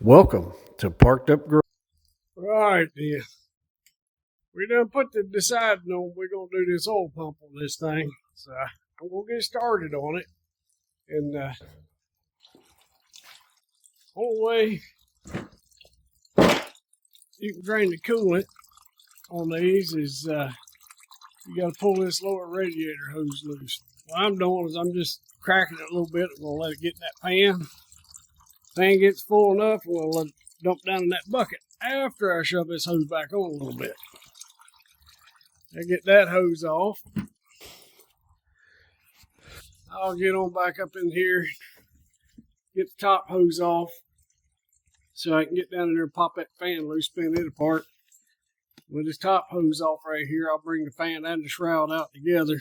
Welcome to Parked Up Garage. All right, then. We done put the deciding on we're going to do this oil pump on this thing. So I'm going to get started on it. And whole way you can drain the coolant on these is you got to pull this lower radiator hose loose. What I'm doing is I'm just cracking it a little bit. I'm going to let it get in that pan. Fan gets full enough, I'm going to let it dump down in that bucket after I shove this hose back on a little bit. I get that hose off. I'll get on back up in here, get the top hose off so I can get down in there and pop that fan loose, spin it apart. With this top hose off right here, I'll bring the fan and the shroud out together.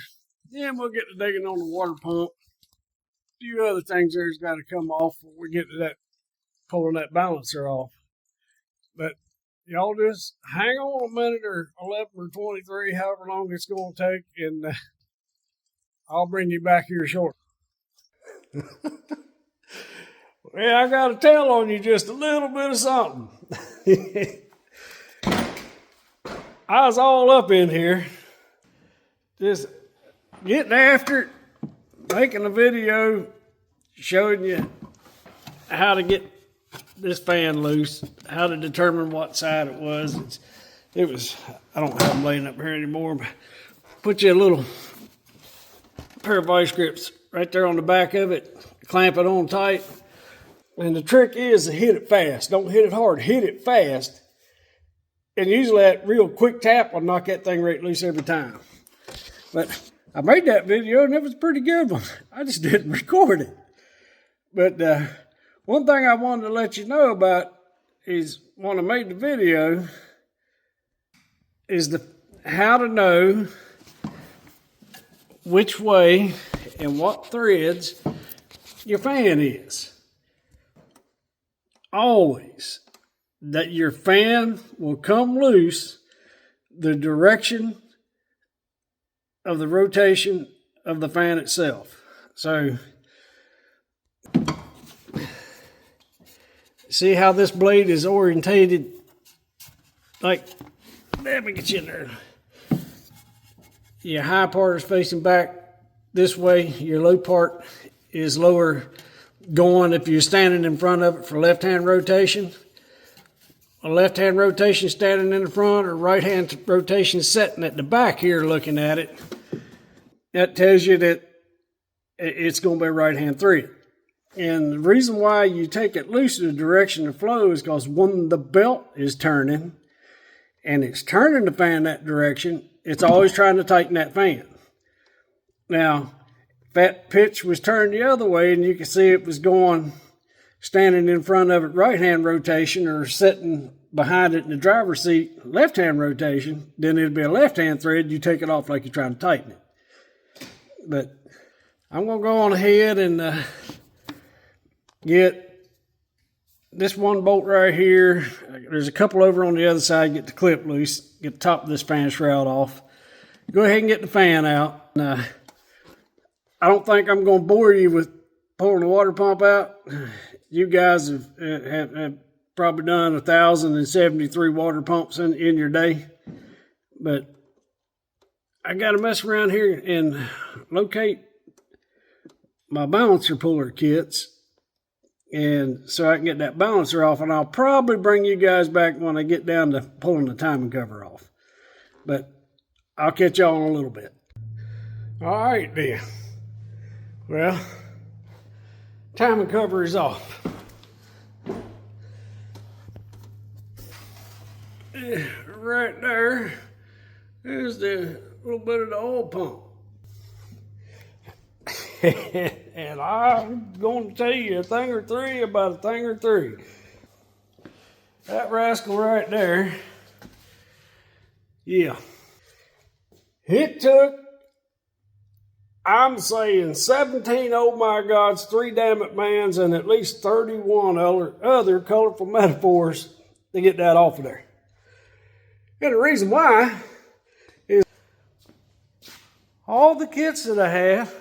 Then we'll get to digging on the water pump. A few other things there's got to come off before we get to that pulling that balancer off. But y'all just hang on a minute or 11 or 23, however long it's going to take, and I'll bring you back here shortly. Well, I got to tell on you just a little bit of something. I was all up in here, just getting after it, making a video showing you how to get this fan loose, how to determine what side it was. It was, I don't have them laying up here anymore, but put you a little pair of vice grips right there on the back of it, clamp it on tight. And the trick is to hit it fast. Don't hit it hard, hit it fast. And usually that real quick tap will knock that thing right loose every time. But I made that video and it was a pretty good one. I just didn't record it. But one thing I wanted to let you know about is when I made the video is how to know which way and what threads your fan is. Always that your fan will come loose the direction of the rotation of the fan itself. So see how this blade is orientated? Like, let me get you in there. Your high part is facing back this way. Your low part is lower going if you're standing in front of it for left-hand rotation. A left-hand rotation standing in the front or right-hand rotation sitting at the back here looking at it. That tells you that it's going to be right-hand thread. And the reason why you take it loose in the direction of flow is because when the belt is turning and it's turning the fan that direction, it's always trying to tighten that fan. Now, if that pitch was turned the other way and you can see it was going, standing in front of it right-hand rotation or sitting behind it in the driver's seat left-hand rotation, then it'd be a left-hand thread. You take it off like you're trying to tighten it. But I'm going to go on ahead and get this one bolt right here. There's a couple over on the other side. Get the clip loose. Get the top of this fan shroud off. Go ahead and get the fan out. I don't think I'm going to bore you with pulling the water pump out. You guys have probably done 1,073 water pumps in your day. But I got to mess around here and locate my balancer puller kits. And so I can get that balancer off, and I'll probably bring you guys back when I get down to pulling the timing cover off. But I'll catch y'all in a little bit. All right, then. Well, timing cover is off. Right there is the little bit of the oil pump. And I'm going to tell you a thing or three about a thing or three. That rascal right there, yeah. It took, I'm saying 17 oh my gods, 3 damn it mans, and at least 31 other colorful metaphors to get that off of there. And the reason why is all the kits that I have,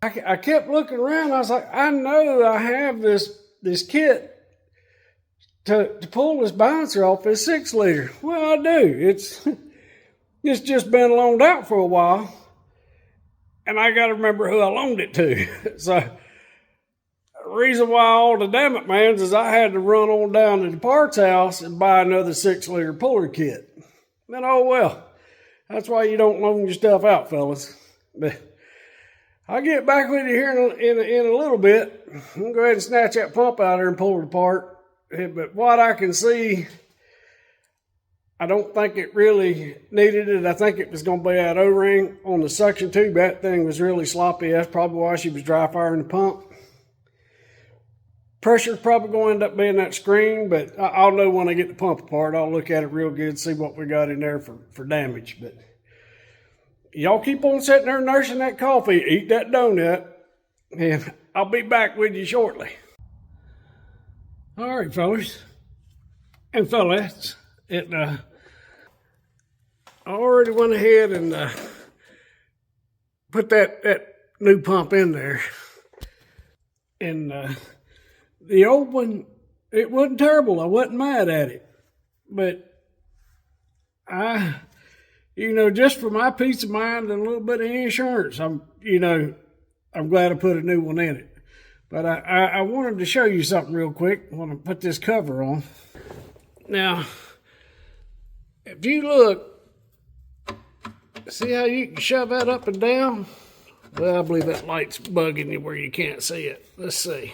I kept looking around. I was like, I know I have this kit to pull this balancer off this 6-liter. Well, I do. It's just been loaned out for a while, and I got to remember who I loaned it to. So the reason why all the damn it, mans, is I had to run on down to the parts house and buy another 6-liter puller kit. And oh well, that's why you don't loan your stuff out, fellas. But I'll get back with you here in a little bit. I'm going to go ahead and snatch that pump out there and pull it apart. But what I can see, I don't think it really needed it. I think it was going to be that O-ring on the suction tube. That thing was really sloppy. That's probably why she was dry firing the pump. Pressure's probably going to end up being that screen, but I'll know when I get the pump apart. I'll look at it real good, see what we got in there for damage. But y'all keep on sitting there nursing that coffee, eat that donut, and I'll be back with you shortly. All right, fellas and fellas, I already went ahead and put that new pump in there. And the old one, it wasn't terrible. I wasn't mad at it. But just for my peace of mind and a little bit of insurance, I'm glad I put a new one in it. But I wanted to show you something real quick. I want to put this cover on. Now, if you look, see how you can shove that up and down? Well, I believe that light's bugging you where you can't see it. Let's see.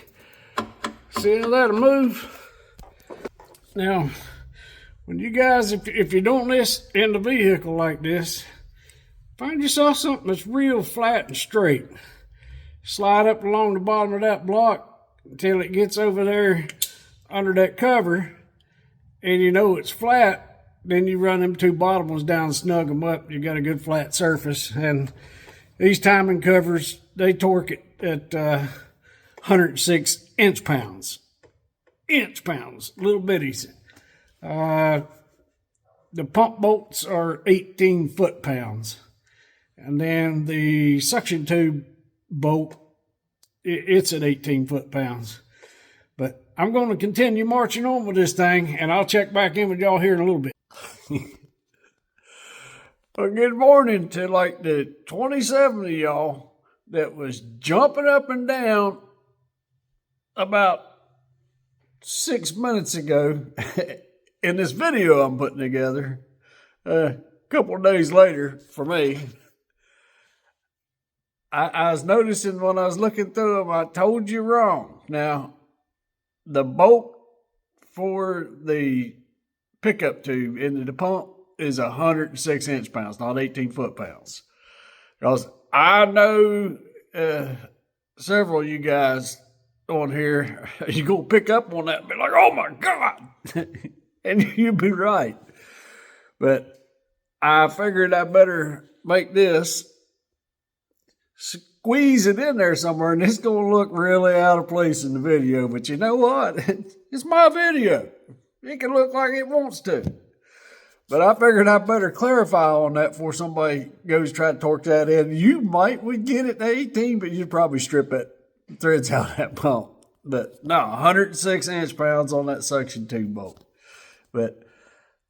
See how that'll move? Now, when you guys, if you're doing this in the vehicle like this, find yourself something that's real flat and straight. Slide up along the bottom of that block until it gets over there under that cover, and you know it's flat. Then you run them two bottom ones down and snug them up. You got a good flat surface. And these timing covers, they torque it at 106 inch-pounds. Inch-pounds, little bitties. The pump bolts are 18 foot-pounds. And then the suction tube bolt, it's at 18 foot-pounds. But I'm going to continue marching on with this thing, and I'll check back in with y'all here in a little bit. Well, good morning to like the 27 of y'all that was jumping up and down about 6 minutes ago in this video I'm putting together. A couple of days later for me, I was noticing when I was looking through them, I told you wrong. Now, the bolt for the pickup tube into the pump is 106 inch-pounds, not 18 foot-pounds. Because I know several of you guys on here, you're going to pick up on that and be like, oh my God. And you'd be right. But I figured I better make this, squeeze it in there somewhere, and it's going to look really out of place in the video. But you know what? It's my video. It can look like it wants to. But I figured I better clarify on that before somebody goes try to torque that in. You would get it to 18, but you'd probably strip it threads out of that pump. But no, 106 inch-pounds on that suction tube bolt. But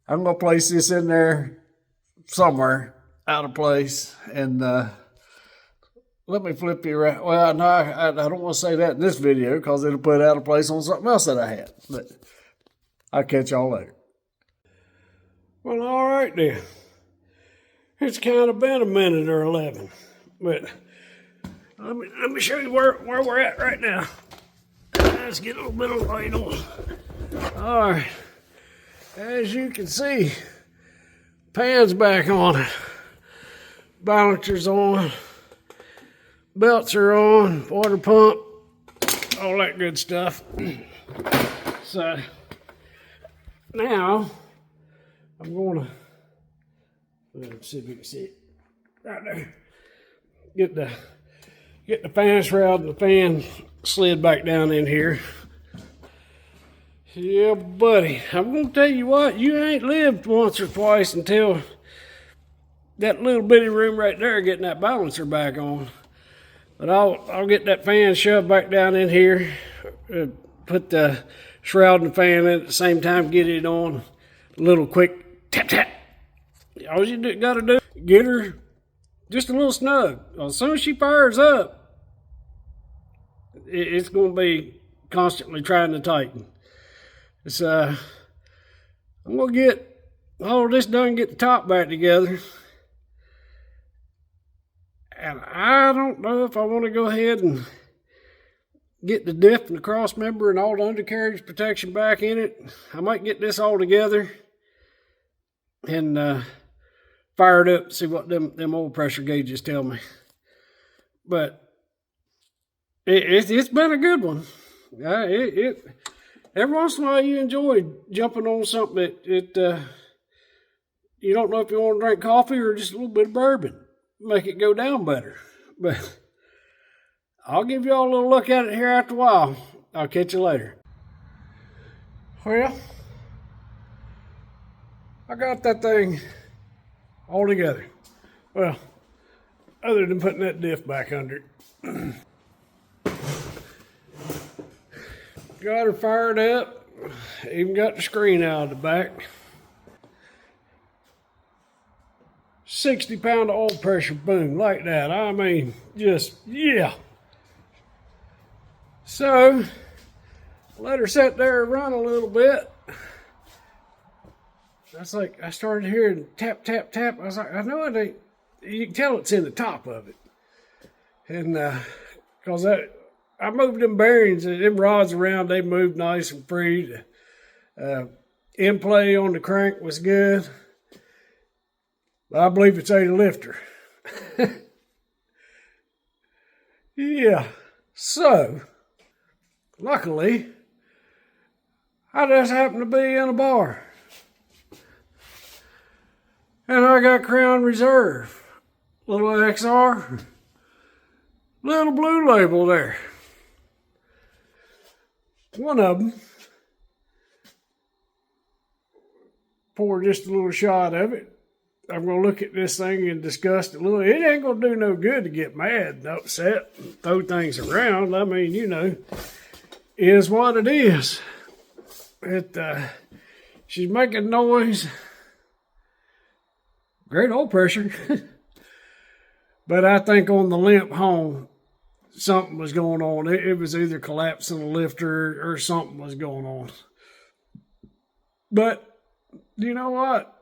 I'm going to place this in there somewhere out of place. And let me flip you around. Well, no, I don't want to say that in this video because it'll put out of place on something else that I had. But I'll catch y'all later. Well, all right then. It's kind of been a minute or 11, but let me show you where we're at right now. Let's get a little bit of light on. All right, as you can see, pan's back on it, balancer's on, belts are on, water pump, all that good stuff. So now I'm going to, let's see if you can see it right there. Get the fan shroud and the fan slid back down in here. Yeah, buddy, I'm going to tell you what, you ain't lived once or twice until that little bitty room right there getting that balancer back on. But I'll get that fan shoved back down in here, put the shrouding the fan in at the same time, get it on. A little quick tap, tap. All you got to do, get her just a little snug. As soon as she fires up, it's going to be constantly trying to tighten. It's, I'm going to get all this done, get the top back together. And I don't know if I want to go ahead and get the diff and the cross member and all the undercarriage protection back in it. I might get this all together and fire it up, see what them oil pressure gauges tell me. But it's been a good one. Every once in a while you enjoy jumping on something that you don't know if you want to drink coffee or just a little bit of bourbon. Make it go down better. But I'll give y'all a little look at it here after a while. I'll catch you later. Well, I got that thing all together. Well, other than putting that diff back under it. Got her fired up. Even got the screen out of the back. 60-pound oil pressure, boom, like that. I mean, just, yeah. So, let her sit there and run a little bit. That's like, I started hearing tap, tap, tap. I was like, I know it ain't, you can tell it's in the top of it. And, cause I moved them bearings and them rods around, they moved nice and free. In play on the crank was good. But I believe it's a lifter. Yeah. So, luckily, I just happened to be in a bar. And I got Crown Reserve. Little XR. Little blue label there. One of them. Pour just a little shot of it. I'm going to look at this thing and discuss it a little. It ain't going to do no good to get mad and upset and throw things around. I mean, you know, is what it is. She's making noise. Great oil pressure. But I think on the limp home, something was going on. It was either collapsing the lifter or something was going on. But you know what?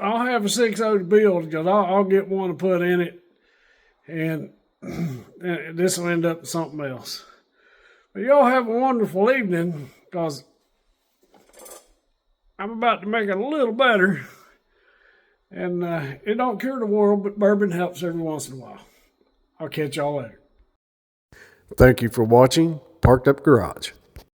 I'll have a 6.0 to build because I'll get one to put in it, and this will end up in something else. But y'all have a wonderful evening because I'm about to make it a little better. And it don't cure the world, but bourbon helps every once in a while. I'll catch y'all later. Thank you for watching Parked Up Garage.